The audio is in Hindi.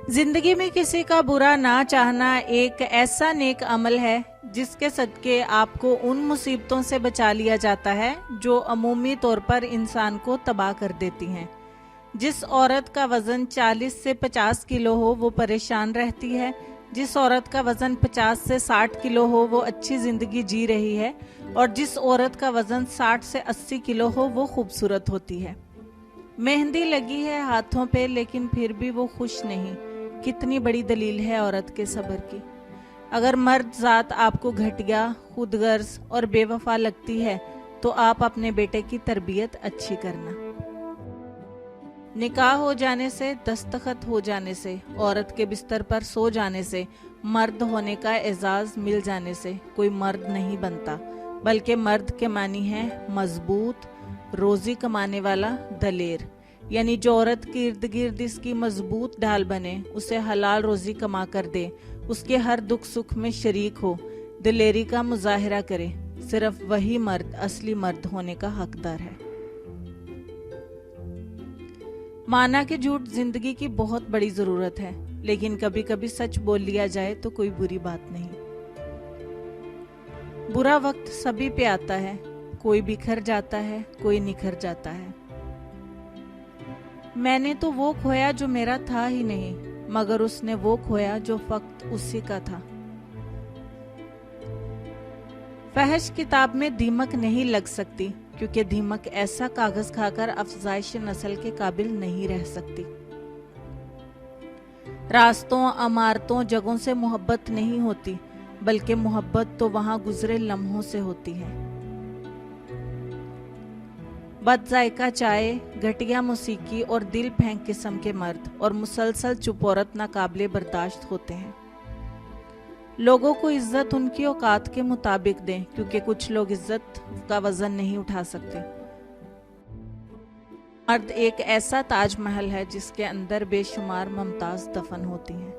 जिंदगी में किसी का बुरा ना चाहना एक ऐसा नेक अमल है जिसके सदके आपको उन मुसीबतों से बचा लिया जाता है जो अमूमी तौर पर इंसान को तबाह कर देती हैं। जिस औरत का वजन 40 से 50 किलो हो वो परेशान रहती है, जिस औरत का वजन 50 से 60 किलो हो वो अच्छी जिंदगी जी रही है, और जिस औरत का वजन 60 से 80 किलो हो वो खूबसूरत होती है। मेहंदी लगी है हाथों पे लेकिन फिर भी वो खुश नहीं। कितनी बड़ी दलील है औरत के सब्र की। अगर मर्द जात आपको घटिया, खुदगर्ज और बेवफा लगती है तो आप अपने बेटे की तरबियत अच्छी करना। निकाह हो जाने से, दस्तखत हो जाने से, औरत के बिस्तर पर सो जाने से, मर्द होने का एजाज मिल जाने से कोई मर्द नहीं बनता, बल्कि मर्द के मानी है मजबूत, रोजी कमाने वाला, दलेर। यानी जो औरत के इर्द गिर्द इसकी मजबूत ढाल बने, उसे हलाल रोजी कमा कर दे, उसके हर दुख सुख में शरीक हो, दिलेरी का मुजाहिरा करे, सिर्फ वही मर्द असली मर्द होने का हकदार है। माना कि झूठ जिंदगी की बहुत बड़ी जरूरत है, लेकिन कभी कभी सच बोल लिया जाए तो कोई बुरी बात नहीं। बुरा वक्त सभी पे आता है, कोई बिखर जाता है, कोई निखर जाता है। मैंने तो वो खोया जो मेरा था ही नहीं, मगर उसने वो खोया जो फक्त उसी का था। फहश किताब में दीमक नहीं लग सकती, क्योंकि दीमक ऐसा कागज खाकर अफजाइश नस्ल के काबिल नहीं रह सकती। रास्तों, अमारतों, जगहों से मोहब्बत नहीं होती, बल्कि मोहब्बत तो वहां गुजरे लम्हों से होती है। बदजायका चाय, घटिया मौसीकी और दिल फेंक किस्म के मर्द और मुसलसल चुप औरत नाकाबिले बर्दाश्त होते हैं। लोगों को इज्जत उनकी औकात के मुताबिक दें, क्योंकि कुछ लोग इज्जत का वजन नहीं उठा सकते। मर्द एक ऐसा ताजमहल है जिसके अंदर बेशुमार मुमताज दफन होती हैं।